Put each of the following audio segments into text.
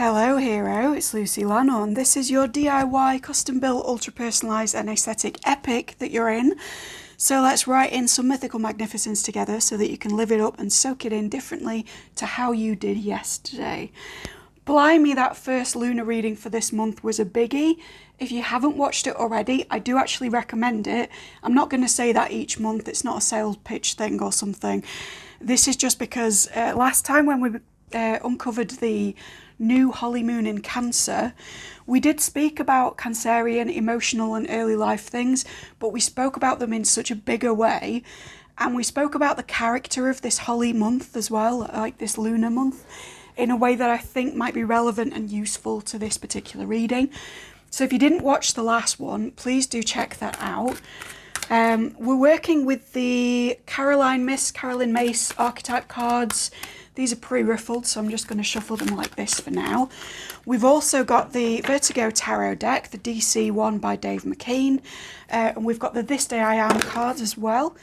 Hello hero, it's Lucy Lannon. This is your DIY custom built ultra personalised and aesthetic epic that you're in. So let's write in some mythical magnificence together so that you can live it up and soak it in differently to how you did yesterday. Blimey, that first lunar reading for this month was a biggie. If you haven't watched it already, I do actually recommend it. I'm not going to say that each month, it's not a sales pitch thing or something. This is just because last time when we uncovered the new Holy Moon in Cancer, we did speak about Cancerian emotional and early life things, but we spoke about them in such a bigger way, and we spoke about the character of this Holy month as well, like this lunar month, in a way that I think might be relevant and useful to this particular reading. So if you didn't watch the last one, please do check that out. We're working with the Caroline Myss archetype cards. These are pre-riffled, so I'm just going to shuffle them like this for now. We've also got the Vertigo Tarot deck, the DC one by Dave McKean. And we've got the This Day I Am cards as well,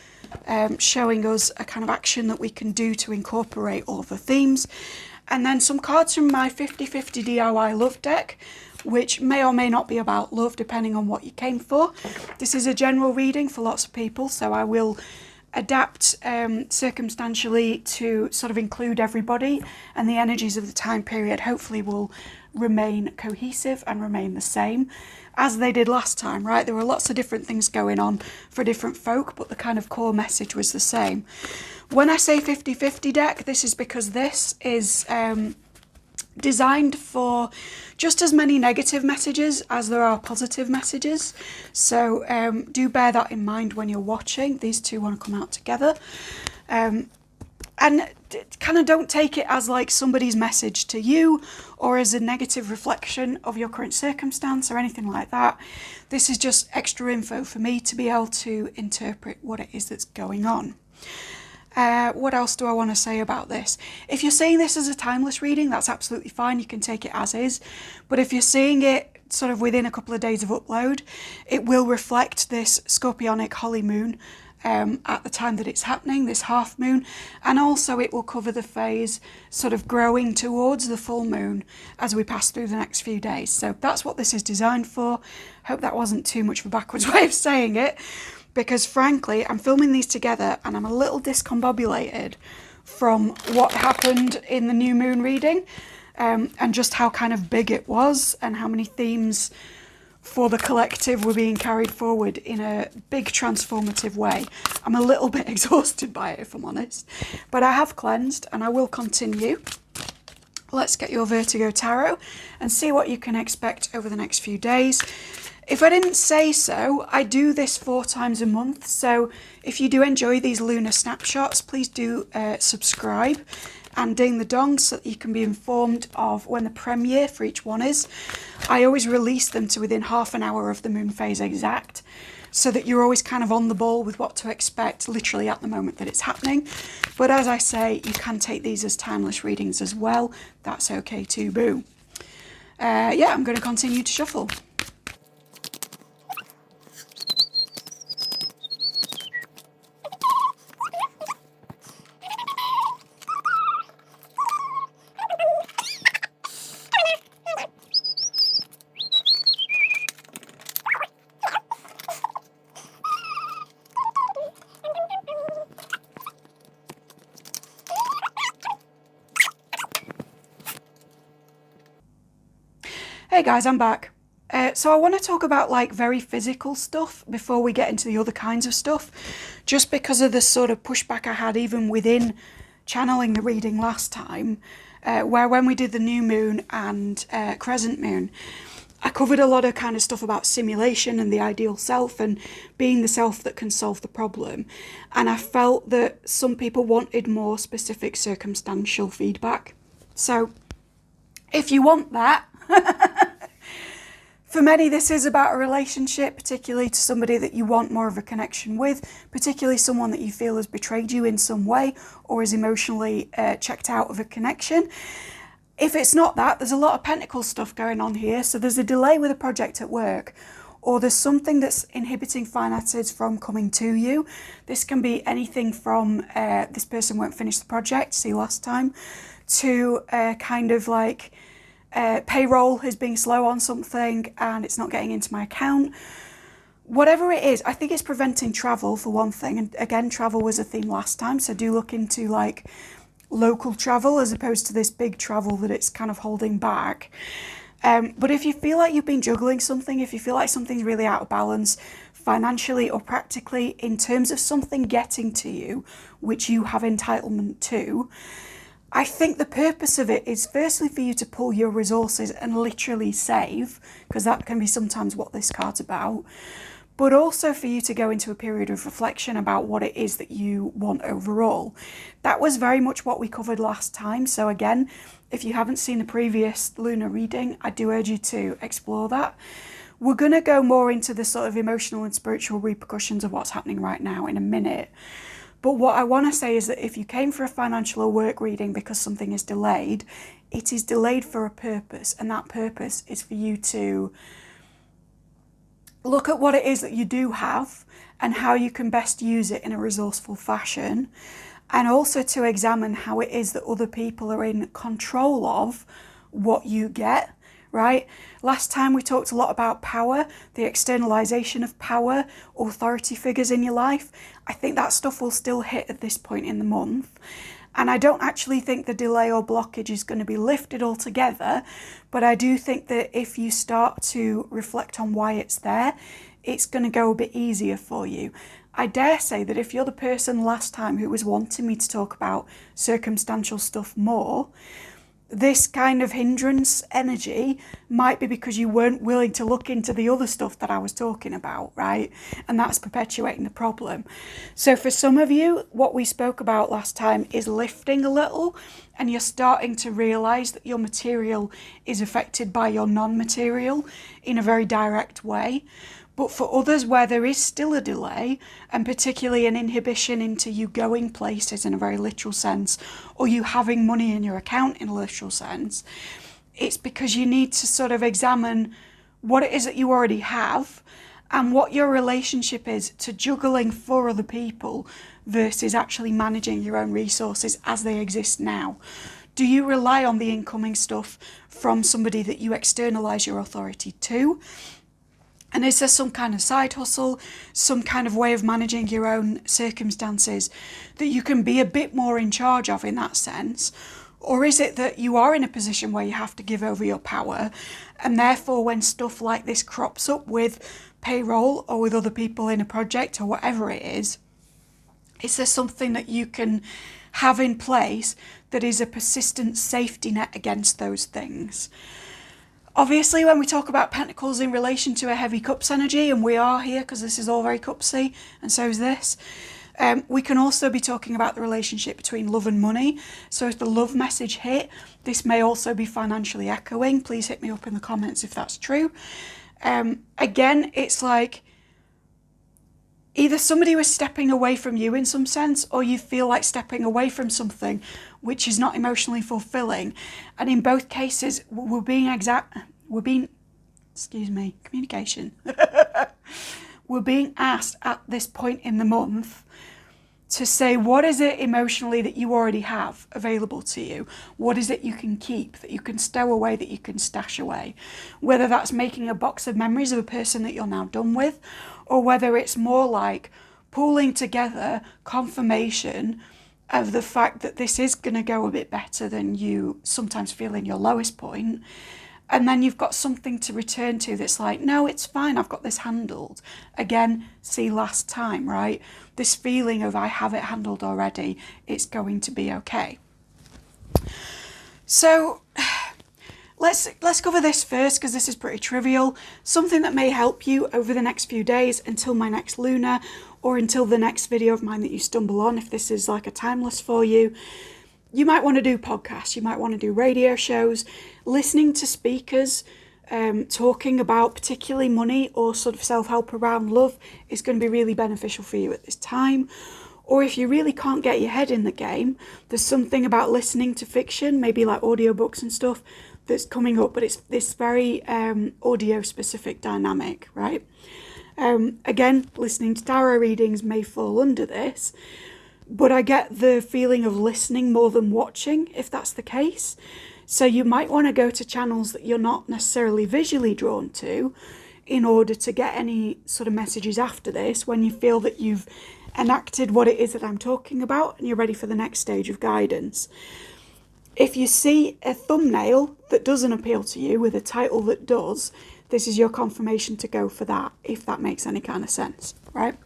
showing us a kind of action that we can do to incorporate all the themes. And then some cards from my 50/50 DIY love deck, which may or may not be about love, depending on what you came for. This is a general reading for lots of people, so I will adapt circumstantially to sort of include everybody, and the energies of the time period hopefully will remain cohesive and remain the same as they did last time, right? There were lots of different things going on for different folk, but the kind of core message was the same. When I say 50/50 deck, this is because this is designed for just as many negative messages as there are positive messages. So do bear that in mind when you're watching. These two want to come out together. And kind of don't take it as like somebody's message to you or as a negative reflection of your current circumstance or anything like that. This is just extra info for me to be able to interpret what it is that's going on. What else do I want to say about this? If you're seeing this as a timeless reading, that's absolutely fine. You can take it as is. But if you're seeing it sort of within a couple of days of upload, it will reflect this Scorpionic Holy Moon at the time that it's happening, this half moon. And also it will cover the phase sort of growing towards the full moon as we pass through the next few days. So that's what this is designed for. Hope that wasn't too much of a backwards way of saying it, because frankly, I'm filming these together and I'm a little discombobulated from what happened in the new moon reading, and just how kind of big it was and how many themes for the collective were being carried forward in a big transformative way. I'm a little bit exhausted by it, if I'm honest, but I have cleansed and I will continue. Let's get your Vertigo Tarot and see what you can expect over the next few days. If I didn't say so, I do this 4 times a month, so if you do enjoy these lunar snapshots, please do subscribe and ding the dong so that you can be informed of when the premiere for each one is. I always release them to within half an hour of the moon phase exact, so that you're always kind of on the ball with what to expect literally at the moment that it's happening. But as I say, you can take these as timeless readings as well. That's okay too, boo. Yeah, I'm going to continue to shuffle. Hey guys, I'm back. So I want to talk about like very physical stuff before we get into the other kinds of stuff, just because of the sort of pushback I had even within channeling the reading last time, where when we did the new moon and crescent moon, I covered a lot of kind of stuff about simulation and the ideal self and being the self that can solve the problem. And I felt that some people wanted more specific circumstantial feedback. So if you want that, for many, this is about a relationship, particularly to somebody that you want more of a connection with, particularly someone that you feel has betrayed you in some way or is emotionally checked out of a connection. If it's not that, there's a lot of pentacle stuff going on here. So there's a delay with a project at work, or there's something that's inhibiting finances from coming to you. This can be anything from this person won't finish the project, see last time, to kind of like payroll is being slow on something and it's not getting into my account. Whatever it is, I think it's preventing travel for one thing. And again, travel was a theme last time, so do look into like local travel as opposed to this big travel that it's kind of holding back. But if you feel like you've been juggling something, if you feel like something's really out of balance financially or practically in terms of something getting to you, which you have entitlement to, I think the purpose of it is firstly for you to pull your resources and literally save, because that can be sometimes what this card's about, but also for you to go into a period of reflection about what it is that you want overall. That was very much what we covered last time. So again, if you haven't seen the previous lunar reading, I do urge you to explore that. We're going to go more into the sort of emotional and spiritual repercussions of what's happening right now in a minute. But what I want to say is that if you came for a financial or work reading because something is delayed, it is delayed for a purpose. And that purpose is for you to look at what it is that you do have and how you can best use it in a resourceful fashion. And also to examine how it is that other people are in control of what you get, right? Last time we talked a lot about power, the externalization of power, authority figures in your life. I think that stuff will still hit at this point in the month. And I don't actually think the delay or blockage is going to be lifted altogether, but I do think that if you start to reflect on why it's there, it's going to go a bit easier for you. I dare say that if you're the person last time who was wanting me to talk about circumstantial stuff more, this kind of hindrance energy might be because you weren't willing to look into the other stuff that I was talking about, right? And that's perpetuating the problem. So for some of you, what we spoke about last time is lifting a little, and you're starting to realize that your material is affected by your non-material in a very direct way. But for others where there is still a delay, and particularly an inhibition into you going places in a very literal sense, or you having money in your account in a literal sense, it's because you need to sort of examine what it is that you already have and what your relationship is to juggling for other people versus actually managing your own resources as they exist now. Do you rely on the incoming stuff from somebody that you externalize your authority to? And is there some kind of side hustle, some kind of way of managing your own circumstances that you can be a bit more in charge of in that sense? Or is it that you are in a position where you have to give over your power, and therefore when stuff like this crops up with payroll or with other people in a project or whatever it is there something that you can have in place that is a persistent safety net against those things? Obviously, when we talk about pentacles in relation to a heavy cups energy, and we are here because this is all very cupsy, and so is this, we can also be talking about the relationship between love and money. So if the love message hit, this may also be financially echoing. Please hit me up in the comments if that's true. Again, it's like either somebody was stepping away from you in some sense, or you feel like stepping away from something which is not emotionally fulfilling. And in both cases, communication. We're being asked at this point in the month to say, what is it emotionally that you already have available to you? What is it you can keep, that you can stow away, that you can stash away? Whether that's making a box of memories of a person that you're now done with, or whether it's more like pulling together confirmation of the fact that this is going to go a bit better than you sometimes feel in your lowest point. And then you've got something to return to that's like, no, it's fine, I've got this handled. Again, see last time, right? This feeling of I have it handled already, it's going to be okay. So let's cover this first, because this is pretty trivial. Something that may help you over the next few days until my next lunar, or until the next video of mine that you stumble on, if this is like a timeless for you. You might want to do podcasts, you might want to do radio shows, listening to speakers, talking about particularly money or sort of self-help around love is going to be really beneficial for you at this time. Or if you really can't get your head in the game, there's something about listening to fiction, maybe like audiobooks and stuff, that's coming up, but it's this very audio specific dynamic, right? Again, listening to tarot readings may fall under this, but I get the feeling of listening more than watching, if that's the case. So you might want to go to channels that you're not necessarily visually drawn to in order to get any sort of messages after this, when you feel that you've enacted what it is that I'm talking about and you're ready for the next stage of guidance. If you see a thumbnail that doesn't appeal to you with a title that does, this is your confirmation to go for that, if that makes any kind of sense, right?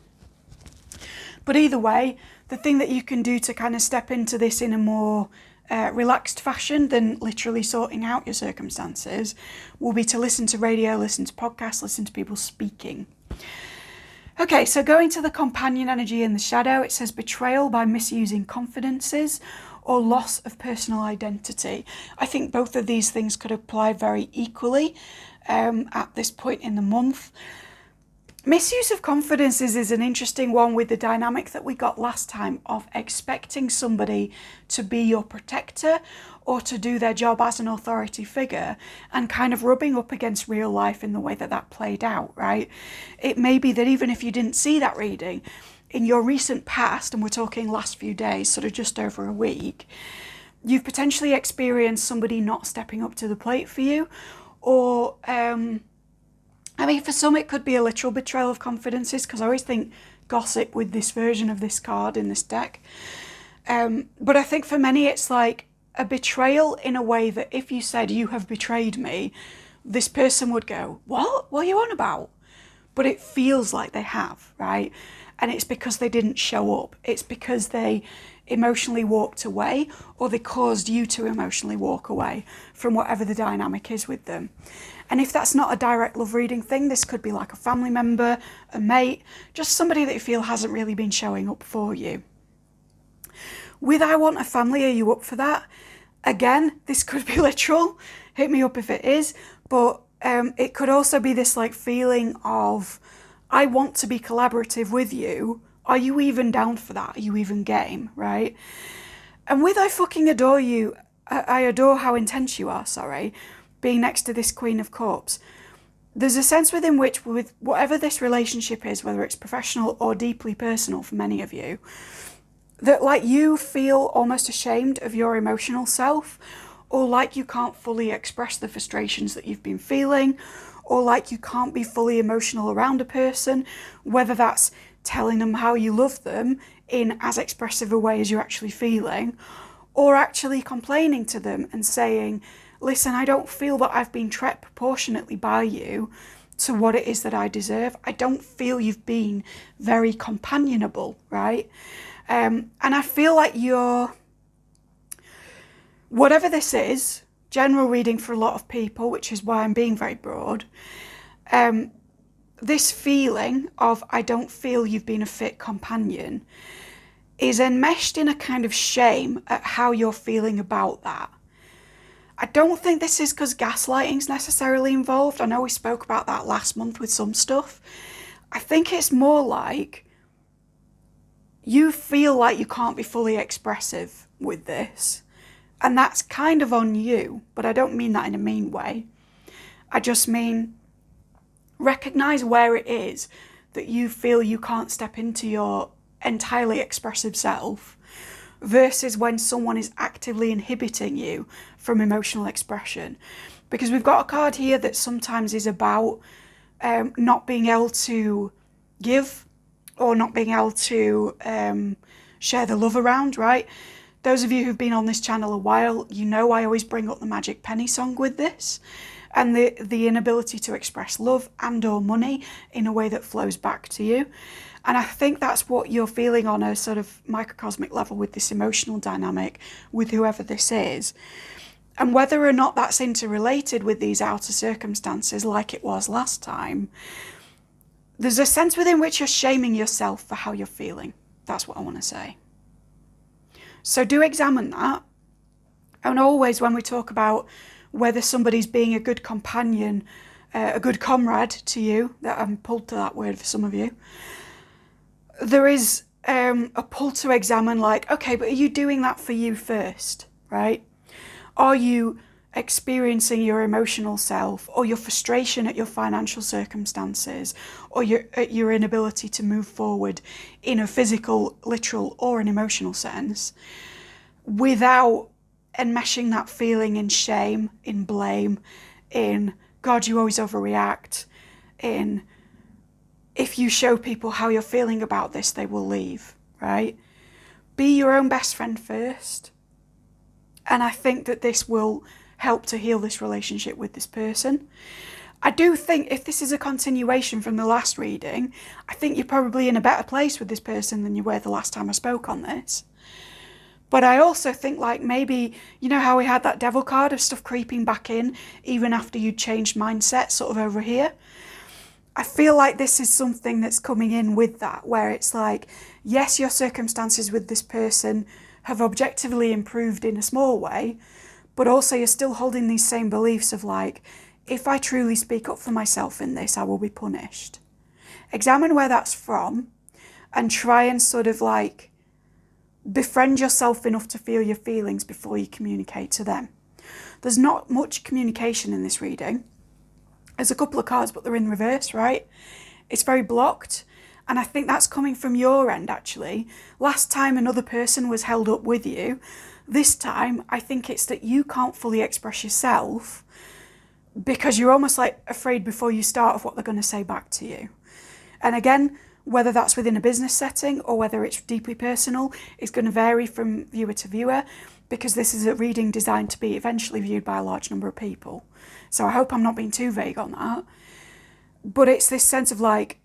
But either way, the thing that you can do to kind of step into this in a more relaxed fashion than literally sorting out your circumstances will be to listen to radio, listen to podcasts, listen to people speaking. Okay, so going to the companion energy in the shadow, it says betrayal by misusing confidences or loss of personal identity. I think both of these things could apply very equally at this point in the month. Misuse of confidences is an interesting one with the dynamic that we got last time of expecting somebody to be your protector or to do their job as an authority figure, and kind of rubbing up against real life in the way that that played out, right? It may be that even if you didn't see that reading, in your recent past, and we're talking last few days, sort of just over a week, you've potentially experienced somebody not stepping up to the plate for you, or I mean, for some it could be a literal betrayal of confidences, because I always think gossip with this version of this card in this deck. But I think for many it's like a betrayal in a way that if you said, you have betrayed me, this person would go, what? What are you on about? But it feels like they have, right? And it's because they didn't show up. It's because they emotionally walked away, or they caused you to emotionally walk away from whatever the dynamic is with them. And if that's not a direct love reading thing, this could be like a family member, a mate, just somebody that you feel hasn't really been showing up for you. With I want a family, are you up for that? Again, this could be literal. Hit me up if it is. But it could also be this like feeling of, I want to be collaborative with you. Are you even down for that? Are you even game, right? And with I fucking adore you, I adore how intense you are, being next to this Queen of Cups. There's a sense within which, with whatever this relationship is, whether it's professional or deeply personal for many of you, that like you feel almost ashamed of your emotional self, or like you can't fully express the frustrations that you've been feeling, or like you can't be fully emotional around a person, whether that's telling them how you love them in as expressive a way as you're actually feeling, or actually complaining to them and saying, listen, I don't feel that I've been treated proportionately by you to what it is that I deserve. I don't feel you've been very companionable, right? And I feel like you're, whatever this is, general reading for a lot of people, which is why I'm being very broad, this feeling of I don't feel you've been a fit companion is enmeshed in a kind of shame at how you're feeling about that. I don't think this is because gaslighting's necessarily involved. I know we spoke about that last month with some stuff. I think it's more like you feel like you can't be fully expressive with this. And that's kind of on you, but I don't mean that in a mean way. I just mean recognize where it is that you feel you can't step into your entirely expressive self, versus when someone is actively inhibiting you from emotional expression. Because we've got a card here that sometimes is about not being able to give, or not being able to share the love around, right? Those of you who've been on this channel a while, you know I always bring up the Magic Penny song with this, and the inability to express love and or money in a way that flows back to you. And I think that's what you're feeling on a sort of microcosmic level with this emotional dynamic with whoever this is. And whether or not that's interrelated with these outer circumstances like it was last time, there's a sense within which you're shaming yourself for how you're feeling. That's what I want to say. So do examine that. And always when we talk about whether somebody's being a good companion, a good comrade to you, that I'm pulled to that word for some of you, there is a pull to examine like, okay, but are you doing that for you first, right? Are you experiencing your emotional self, or your frustration at your financial circumstances, or your inability to move forward in a physical, literal, or an emotional sense, without enmeshing that feeling in shame, in blame, in God, you always overreact, in if you show people how you're feeling about this, they will leave, right? Be your own best friend first. And I think that this will help to heal this relationship with this person. I do think if this is a continuation from the last reading, I think you're probably in a better place with this person than you were the last time I spoke on this. But I also think like maybe, you know how we had that devil card of stuff creeping back in even after you'd changed mindset sort of over here? I feel like this is something that's coming in with that, where it's like, yes, your circumstances with this person have objectively improved in a small way, but also you're still holding these same beliefs of like, if I truly speak up for myself in this, I will be punished. Examine where that's from and try and sort of like befriend yourself enough to feel your feelings before you communicate to them. There's not much communication in this reading. There's a couple of cards, but they're in reverse, right? It's very blocked. And I think that's coming from your end, actually. Last time another person was held up with you. This time, I think it's that you can't fully express yourself because you're almost like afraid before you start of what they're going to say back to you. And again, whether that's within a business setting or whether it's deeply personal, is going to vary from viewer to viewer, because this is a reading designed to be eventually viewed by a large number of people. So I hope I'm not being too vague on that. But it's this sense of like,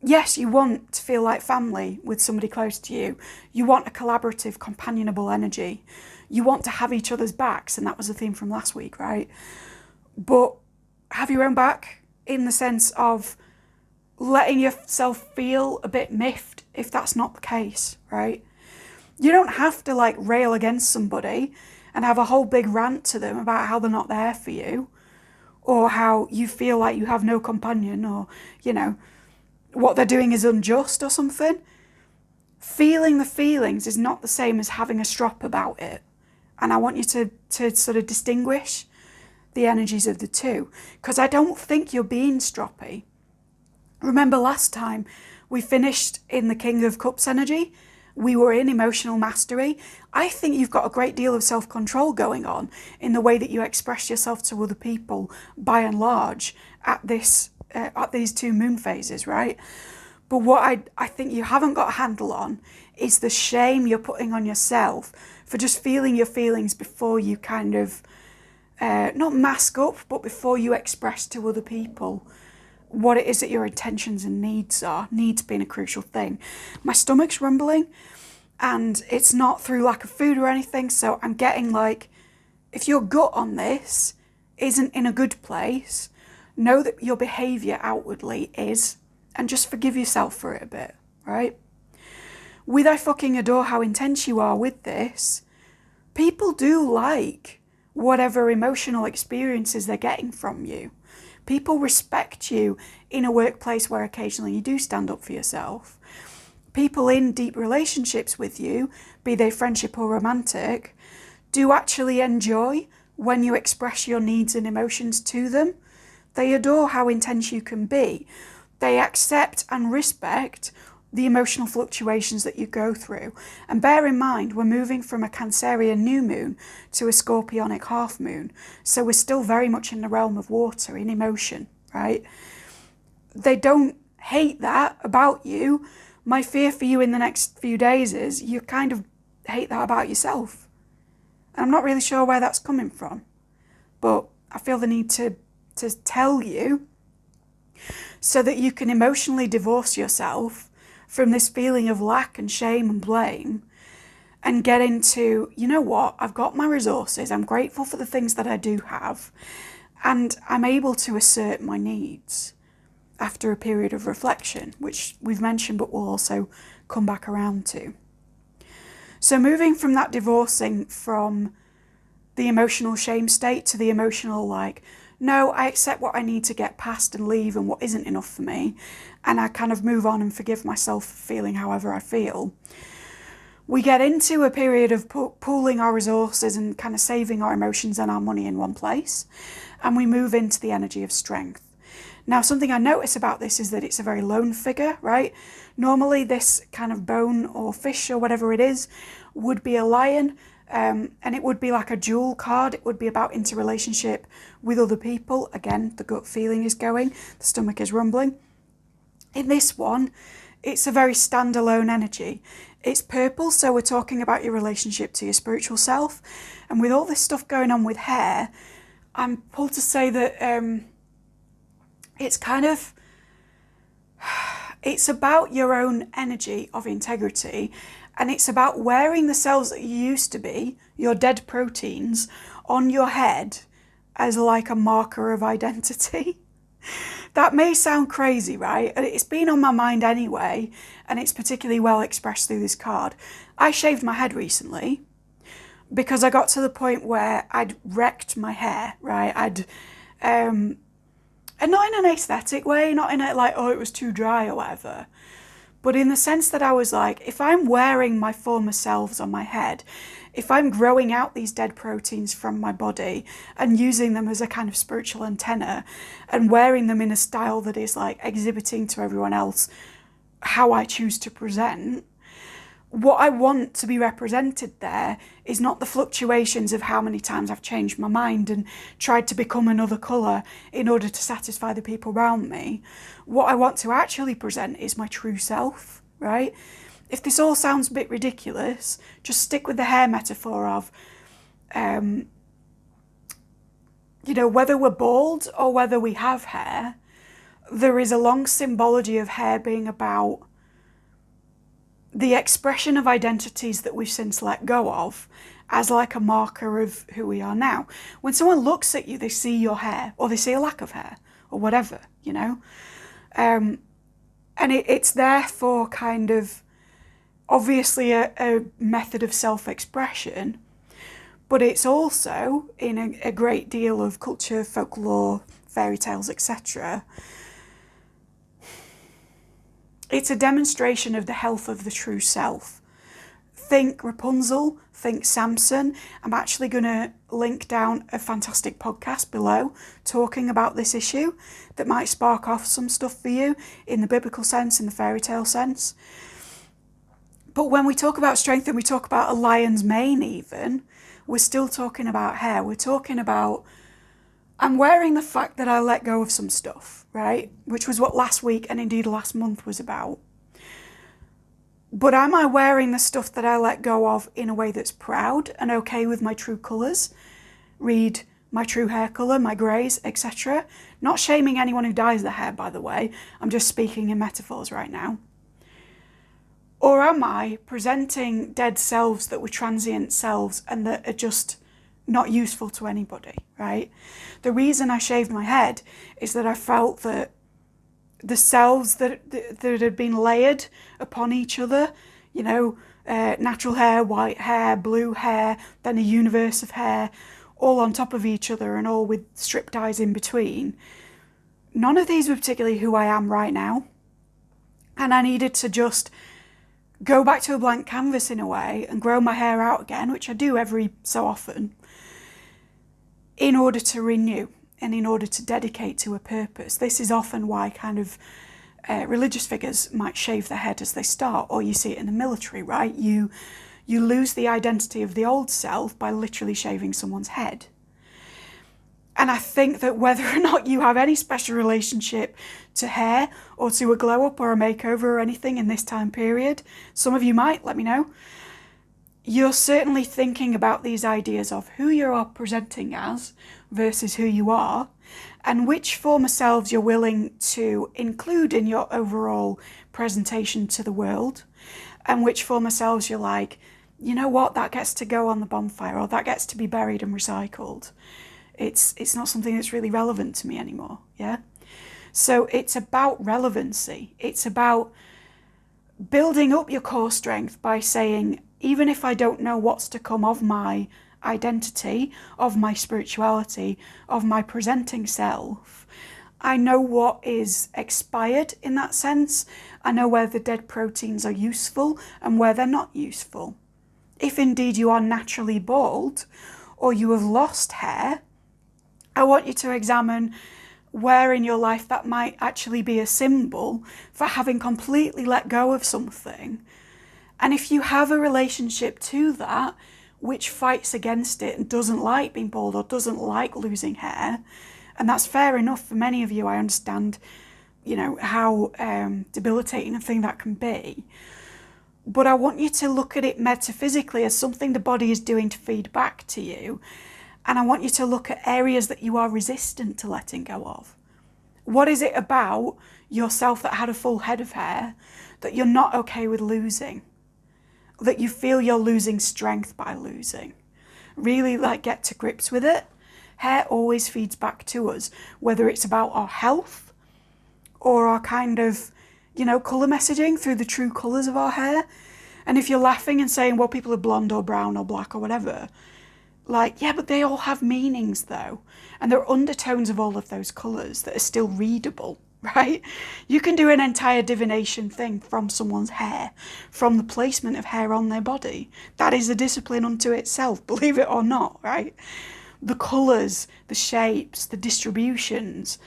yes, you want to feel like family with somebody close to you. You want a collaborative, companionable energy. You want to have each other's backs, and that was the theme from last week, right? But have your own back in the sense of letting yourself feel a bit miffed if that's not the case, right? You don't have to like rail against somebody and have a whole big rant to them about how they're not there for you, or how you feel like you have no companion, or, you know, what they're doing is unjust or something. Feeling the feelings is not the same as having a strop about it. And I want you to sort of distinguish the energies of the two, because I don't think you're being stroppy. Remember last time we finished in the King of Cups energy, we were in emotional mastery. I think you've got a great deal of self-control going on in the way that you express yourself to other people, by and large, at these two moon phases, right? But what I think you haven't got a handle on is the shame you're putting on yourself for just feeling your feelings before you kind of, not mask up, but before you express to other people what it is that your intentions and needs are. Needs being a crucial thing. My stomach's rumbling, and it's not through lack of food or anything, so I'm getting like, if your gut on this isn't in a good place, know that your behaviour outwardly is, and just forgive yourself for it a bit, right? With I fucking adore how intense you are with this, people do like whatever emotional experiences they're getting from you. People respect you in a workplace where occasionally you do stand up for yourself. People in deep relationships with you, be they friendship or romantic, do actually enjoy when you express your needs and emotions to them. They adore how intense you can be. They accept and respect the emotional fluctuations that you go through. And bear in mind, we're moving from a Cancerian new moon to a Scorpionic half moon. So we're still very much in the realm of water, in emotion, right? They don't hate that about you. My fear for you in the next few days is you kind of hate that about yourself. And I'm not really sure where that's coming from. But I feel the need to tell you so that you can emotionally divorce yourself from this feeling of lack and shame and blame, and get into, you know what, I've got my resources, I'm grateful for the things that I do have, and I'm able to assert my needs after a period of reflection, which we've mentioned but we'll also come back around to. So moving from that divorcing from the emotional shame state to the emotional like, no, I accept what I need to get past and leave and what isn't enough for me, and I kind of move on and forgive myself for feeling however I feel. We get into a period of pooling our resources and kind of saving our emotions and our money in one place, and we move into the energy of strength. Now, something I notice about this is that it's a very lone figure, right? Normally this kind of bone or fish or whatever it is would be a lion, And it would be like a dual card. It would be about interrelationship with other people. Again, the gut feeling is going, the stomach is rumbling. In this one, it's a very standalone energy. It's purple, so we're talking about your relationship to your spiritual self. And with all this stuff going on with hair, I'm pulled to say that it's kind of, it's about your own energy of integrity, and it's about wearing the cells that you used to be, your dead proteins, on your head as like a marker of identity. That may sound crazy, right? It's been on my mind anyway, and it's particularly well expressed through this card. I shaved my head recently because I got to the point where I'd wrecked my hair, right? And not in an aesthetic way, not in a like, oh, it was too dry or whatever, but in the sense that I was like, if I'm wearing my former selves on my head, if I'm growing out these dead proteins from my body and using them as a kind of spiritual antenna and wearing them in a style that is like exhibiting to everyone else how I choose to present, what I want to be represented there is not the fluctuations of how many times I've changed my mind and tried to become another colour in order to satisfy the people around me. What I want to actually present is my true self, right? If this all sounds a bit ridiculous, just stick with the hair metaphor of, whether we're bald or whether we have hair, there is a long symbology of hair being about the expression of identities that we've since let go of as like a marker of who we are now. When someone looks at you, they see your hair or they see a lack of hair or whatever, and it's therefore kind of obviously a method of self-expression, but it's also in a great deal of culture, folklore, fairy tales, etc. It's a demonstration of the health of the true self. Think Rapunzel, think Samson. I'm actually going to link down a fantastic podcast below talking about this issue that might spark off some stuff for you in the biblical sense, in the fairy tale sense. But when we talk about strength and we talk about a lion's mane even, we're still talking about hair. We're talking about, I'm wearing the fact that I let go of some stuff, right? Which was what last week and indeed last month was about. But am I wearing the stuff that I let go of in a way that's proud and okay with my true colours? Read my true hair colour, my greys, etc. Not shaming anyone who dyes their hair, by the way. I'm just speaking in metaphors right now. Or am I presenting dead selves that were transient selves and that are just not useful to anybody, right? The reason I shaved my head is that I felt that the cells that had been layered upon each other, natural hair, white hair, blue hair, then a universe of hair, all on top of each other and all with strip dyes in between. None of these were particularly who I am right now. And I needed to just go back to a blank canvas in a way and grow my hair out again, which I do every so often, in order to renew and in order to dedicate to a purpose. This is often why kind of religious figures might shave their head as they start, or you see it in the military, right? You lose the identity of the old self by literally shaving someone's head. And I think that whether or not you have any special relationship to hair or to a glow up or a makeover or anything in this time period, some of you might, let me know, you're certainly thinking about these ideas of who you are presenting as versus who you are, and which former selves you're willing to include in your overall presentation to the world, and which former selves you're like, you know what, that gets to go on the bonfire, or that gets to be buried and recycled. It's not something that's really relevant to me anymore, yeah? So it's about relevancy. It's about building up your core strength by saying, even if I don't know what's to come of my identity, of my spirituality, of my presenting self, I know what is expired in that sense. I know where the dead proteins are useful and where they're not useful. If indeed you are naturally bald or you have lost hair, I want you to examine where in your life that might actually be a symbol for having completely let go of something. And if you have a relationship to that, which fights against it and doesn't like being bald or doesn't like losing hair. And that's fair enough for many of you. I understand, you know, how debilitating a thing that can be. But I want you to look at it metaphysically as something the body is doing to feed back to you. And I want you to look at areas that you are resistant to letting go of. What is it about yourself that had a full head of hair that you're not okay with losing? That you feel you're losing strength by losing? Really, like, get to grips with it. Hair always feeds back to us, whether it's about our health or our kind of, you know, colour messaging through the true colours of our hair. And if you're laughing and saying, well, people are blonde or brown or black or whatever, like, yeah, but they all have meanings though. And there are undertones of all of those colours that are still readable, right? You can do an entire divination thing from someone's hair, from the placement of hair on their body. That is a discipline unto itself, believe it or not, right? The colours, the shapes, the distributions.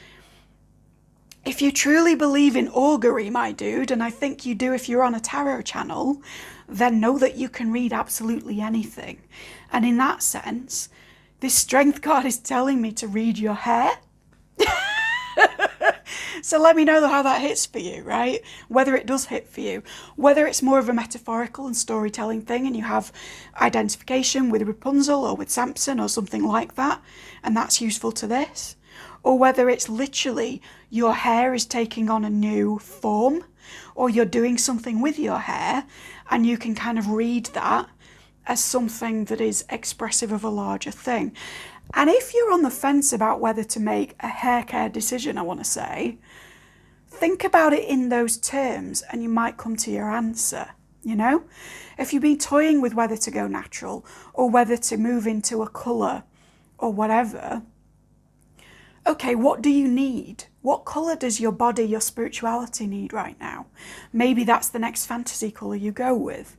If you truly believe in augury, my dude, and I think you do if you're on a tarot channel, then know that you can read absolutely anything. And in that sense, this strength card is telling me to read your hair. So let me know how that hits for you, right? Whether it does hit for you, whether it's more of a metaphorical and storytelling thing and you have identification with Rapunzel or with Samson or something like that, and that's useful to this, or whether it's literally your hair is taking on a new form, or you're doing something with your hair and you can kind of read that as something that is expressive of a larger thing. And if you're on the fence about whether to make a hair care decision, I want to say, think about it in those terms and you might come to your answer, you know? If you've been toying with whether to go natural or whether to move into a colour or whatever, okay, what do you need? What colour does your body, your spirituality need right now? Maybe that's the next fantasy colour you go with.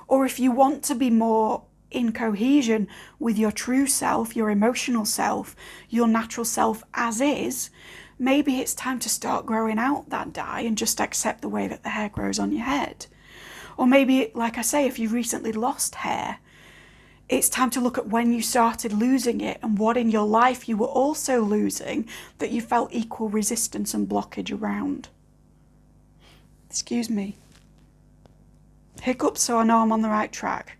Or if you want to be more in cohesion with your true self, your emotional self, your natural self as is, maybe it's time to start growing out that dye and just accept the way that the hair grows on your head. Or maybe, like I say, if you've recently lost hair, it's time to look at when you started losing it and what in your life you were also losing that you felt equal resistance and blockage around. Excuse me. Hiccups so I know I'm on the right track.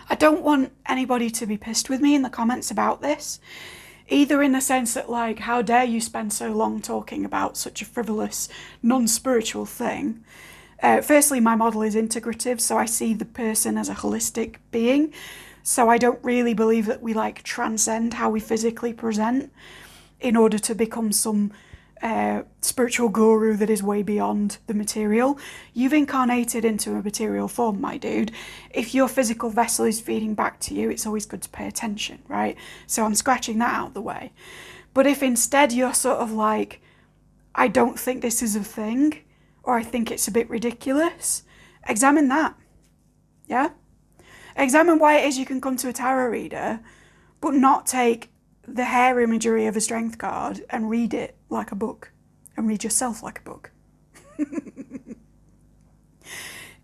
I don't want anybody to be pissed with me in the comments about this, either in the sense that, like, how dare you spend so long talking about such a frivolous, non-spiritual thing. Firstly, my model is integrative, so I see the person as a holistic being. So I don't really believe that we, like, transcend how we physically present in order to become some spiritual guru that is way beyond the material. You've incarnated into a material form, my dude. If your physical vessel is feeding back to you, it's always good to pay attention, right? So I'm scratching that out of the way. But if instead you're sort of like, I don't think this is a thing, or I think it's a bit ridiculous, examine that. Yeah? Examine why it is you can come to a tarot reader, but not take the hair imagery of a strength card and read it like a book, and read yourself like a book.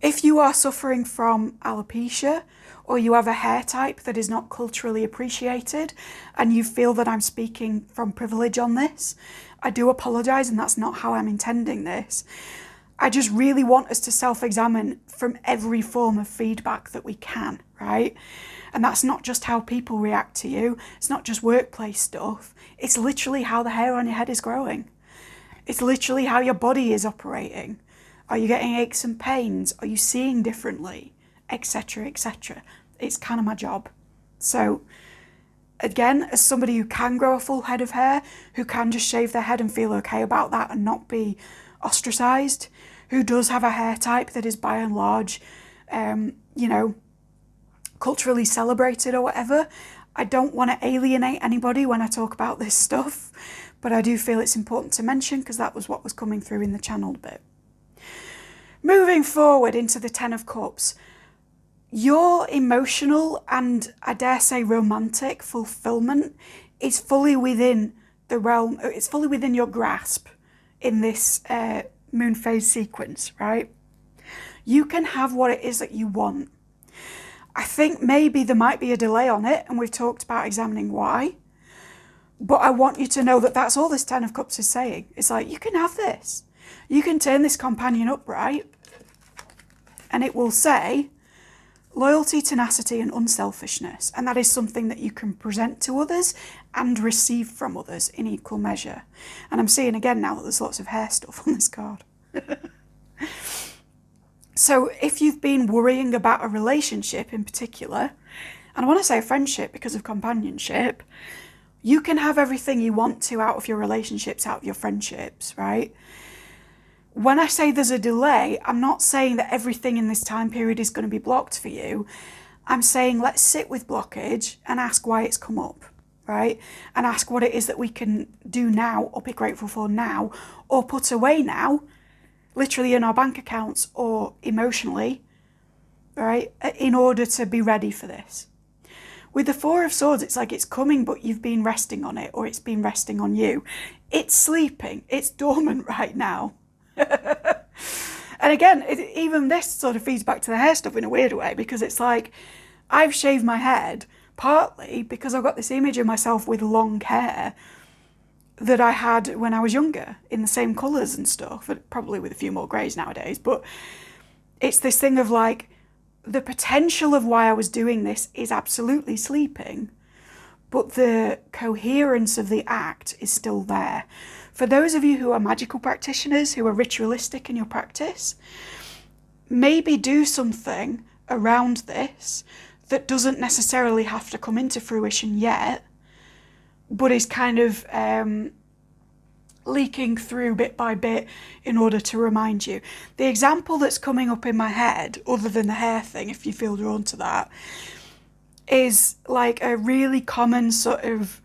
If you are suffering from alopecia, or you have a hair type that is not culturally appreciated, and you feel that I'm speaking from privilege on this, I do apologise, and that's not how I'm intending this. I just really want us to self-examine from every form of feedback that we can, right? And that's not just how people react to you. It's not just workplace stuff. It's literally how the hair on your head is growing. It's literally how your body is operating. Are you getting aches and pains? Are you seeing differently? Etc, etc. It's kind of my job. So again, as somebody who can grow a full head of hair, who can just shave their head and feel okay about that and not be ostracised, who does have a hair type that is by and large, you know, culturally celebrated or whatever, I don't want to alienate anybody when I talk about this stuff, but I do feel it's important to mention because that was what was coming through in the channeled bit. Moving forward into the Ten of Cups, your emotional and, I dare say, romantic fulfillment is fully within the realm, it's fully within your grasp in this moon phase sequence, right? You can have what it is that you want. I think maybe there might be a delay on it, and we've talked about examining why. But I want you to know that that's all this Ten of Cups is saying. It's like, you can have this. You can turn this companion upright, and it will say loyalty, tenacity, and unselfishness. And that is something that you can present to others and receive from others in equal measure. And I'm seeing again now that there's lots of hair stuff on this card. So if you've been worrying about a relationship in particular, and I want to say a friendship because of companionship, you can have everything you want to out of your relationships, out of your friendships, right? When I say there's a delay, I'm not saying that everything in this time period is going to be blocked for you. I'm saying let's sit with blockage and ask why it's come up, right? And ask what it is that we can do now or be grateful for now or put away now, literally in our bank accounts or emotionally, right, in order to be ready for this. With the Four of Swords, it's like it's coming, but you've been resting on it, or it's been resting on you. It's sleeping. It's dormant right now. And again, even this sort of feeds back to the hair stuff in a weird way, because it's like I've shaved my head partly because I've got this image of myself with long hair that I had when I was younger in the same colours and stuff, probably with a few more greys nowadays. But it's this thing of like, the potential of why I was doing this is absolutely sleeping, but the coherence of the act is still there. For those of you who are magical practitioners, who are ritualistic in your practice, maybe do something around this that doesn't necessarily have to come into fruition yet, but is kind of leaking through bit by bit in order to remind you. The example that's coming up in my head, other than the hair thing, if you feel drawn to that, is like a really common sort of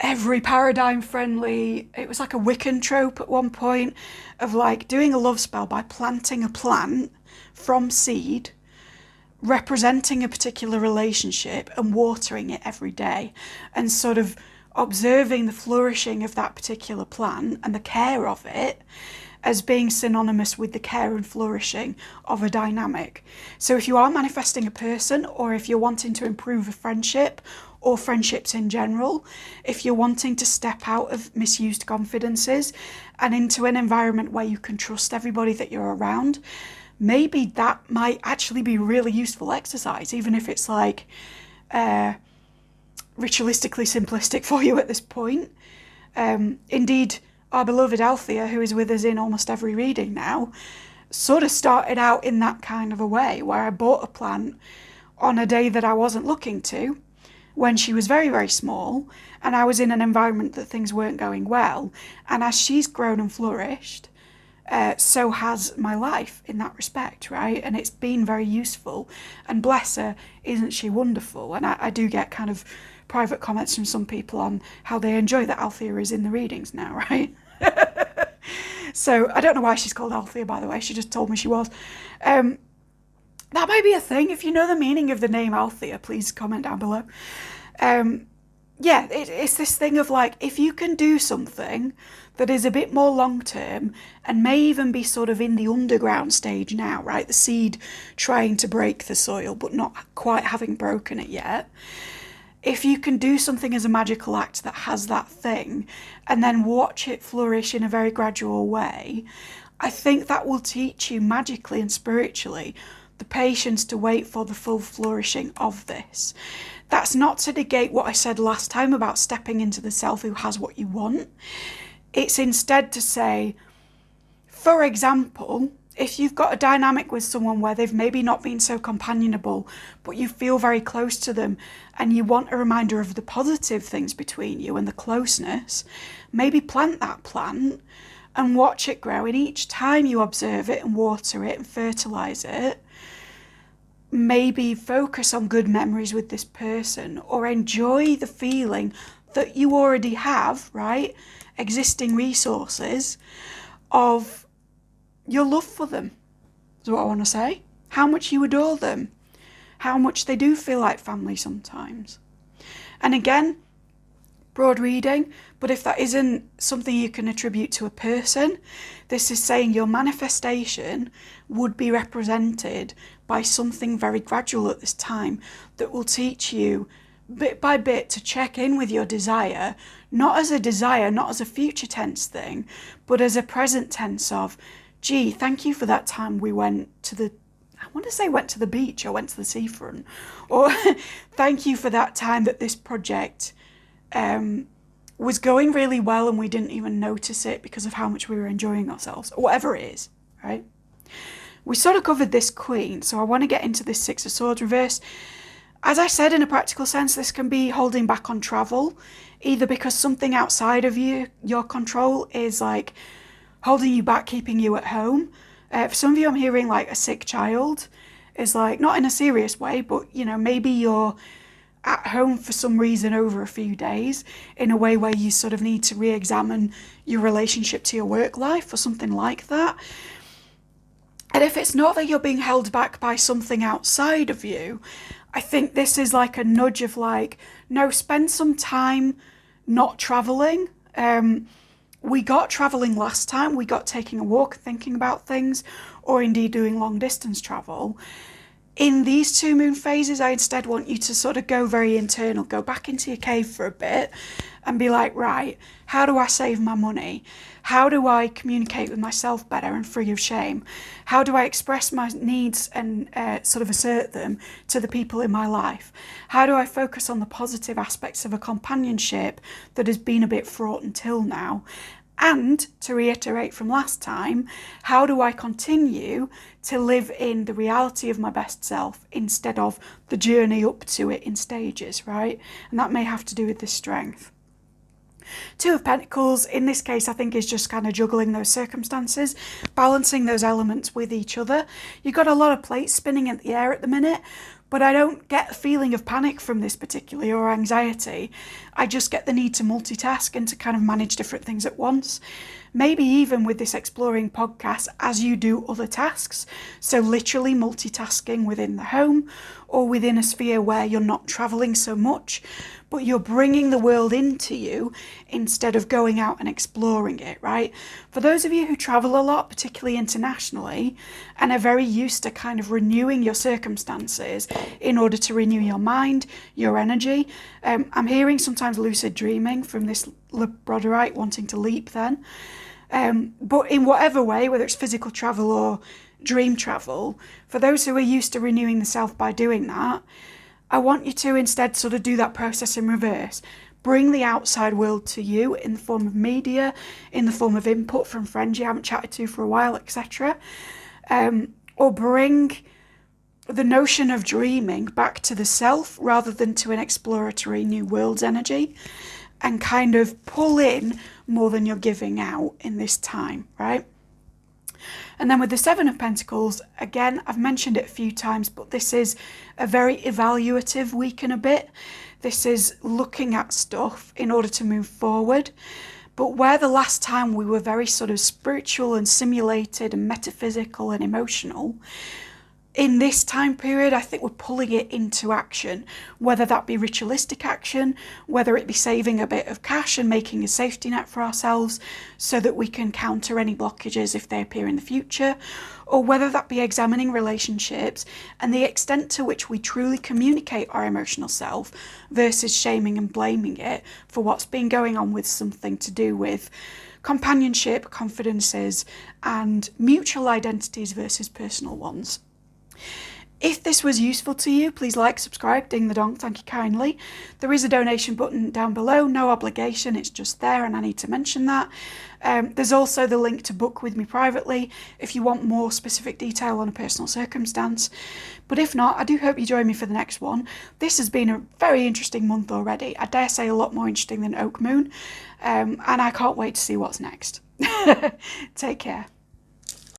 every paradigm friendly, it was like a Wiccan trope at one point, of like doing a love spell by planting a plant from seed, representing a particular relationship and watering it every day, and sort of observing the flourishing of that particular plant and the care of it as being synonymous with the care and flourishing of a dynamic. So if you are manifesting a person, or if you're wanting to improve a friendship or friendships in general, if you're wanting to step out of misused confidences and into an environment where you can trust everybody that you're around, maybe that might actually be really useful exercise, even if it's like ritualistically simplistic for you at this point. Indeed, our beloved Althea, who is with us in almost every reading now, sort of started out in that kind of a way, where I bought a plant on a day that I wasn't looking to, when she was very, very small, and I was in an environment that things weren't going well. And as she's grown and flourished, so has my life in that respect, right? And it's been very useful. And bless her, isn't she wonderful? And I do get kind of private comments from some people on how they enjoy that Althea is in the readings now, right? So I don't know why she's called Althea, by the way. She just told me she was. That might be a thing. If you know the meaning of the name Althea, please comment down below. Yeah, it's this thing of like, if you can do something that is a bit more long term and may even be sort of in the underground stage now, right? The seed trying to break the soil, but not quite having broken it yet. If you can do something as a magical act that has that thing and then watch it flourish in a very gradual way, I think that will teach you magically and spiritually the patience to wait for the full flourishing of this. That's not to negate what I said last time about stepping into the self who has what you want. It's instead to say, for example, if you've got a dynamic with someone where they've maybe not been so companionable, but you feel very close to them and you want a reminder of the positive things between you and the closeness, maybe plant that plant and watch it grow. And each time you observe it and water it and fertilise it, maybe focus on good memories with this person, or enjoy the feeling that you already have, right? Existing resources of your love for them, is what I want to say. How much you adore them. How much they do feel like family sometimes. And again, broad reading, but if that isn't something you can attribute to a person, this is saying your manifestation would be represented by something very gradual at this time that will teach you bit by bit to check in with your desire, not as a future tense thing, but as a present tense of, gee, thank you for that time we went to the beach or went to the seafront, or thank you for that time that this project was going really well and we didn't even notice it because of how much we were enjoying ourselves, or whatever it is, right? We sort of covered this Queen, so I want to get into this Six of Swords reverse. As I said, in a practical sense, this can be holding back on travel, either because something outside of your control is like holding you back, keeping you at home. For some of you, I'm hearing like a sick child is like, not in a serious way, but maybe you're at home for some reason over a few days in a way where you sort of need to re-examine your relationship to your work life or something like that. And if it's not that you're being held back by something outside of you, I think this is like a nudge of like, no, spend some time not traveling. We got traveling last time. We got taking a walk, thinking about things, or indeed doing long distance travel. In these two moon phases, I instead want you to sort of go very internal, go back into your cave for a bit and be like, right, how do I save my money? How do I communicate with myself better and free of shame? How do I express my needs and sort of assert them to the people in my life? How do I focus on the positive aspects of a companionship that has been a bit fraught until now? And to reiterate from last time, how do I continue to live in the reality of my best self instead of the journey up to it in stages, right? And that may have to do with this strength. Two of Pentacles, in this case, I think is just kind of juggling those circumstances, balancing those elements with each other. You've got a lot of plates spinning in the air at the minute, but I don't get a feeling of panic from this particularly, or anxiety. I just get the need to multitask and to kind of manage different things at once. Maybe even with this exploring podcast as you do other tasks. So literally multitasking within the home or within a sphere where you're not traveling so much, but you're bringing the world into you instead of going out and exploring it, right? For those of you who travel a lot, particularly internationally, and are very used to kind of renewing your circumstances in order to renew your mind, your energy. I'm hearing sometimes lucid dreaming from this labradorite wanting to leap then. But in whatever way, whether it's physical travel or dream travel, for those who are used to renewing the self by doing that, I want you to instead sort of do that process in reverse. Bring the outside world to you in the form of media, in the form of input from friends you haven't chatted to for a while, etc. Or bring the notion of dreaming back to the self rather than to an exploratory new world's energy, and kind of pull in more than you're giving out in this time, right? And then with the Seven of Pentacles, again, I've mentioned it a few times, but this is a very evaluative week and a bit. This is looking at stuff in order to move forward. But where the last time we were very sort of spiritual and simulated and metaphysical and emotional, in this time period, I think we're pulling it into action, whether that be ritualistic action, whether it be saving a bit of cash and making a safety net for ourselves so that we can counter any blockages if they appear in the future, or whether that be examining relationships and the extent to which we truly communicate our emotional self versus shaming and blaming it for what's been going on with something to do with companionship, confidences, and mutual identities versus personal ones. If this was useful to you, please like, subscribe, ding the dong, thank you kindly. There is a donation button down below, no obligation, it's just there and I need to mention that. There's also the link to book with me privately if you want more specific detail on a personal circumstance. But if not, I do hope you join me for the next one. This has been a very interesting month already. I dare say a lot more interesting than Oak Moon. And I can't wait to see what's next. Take care.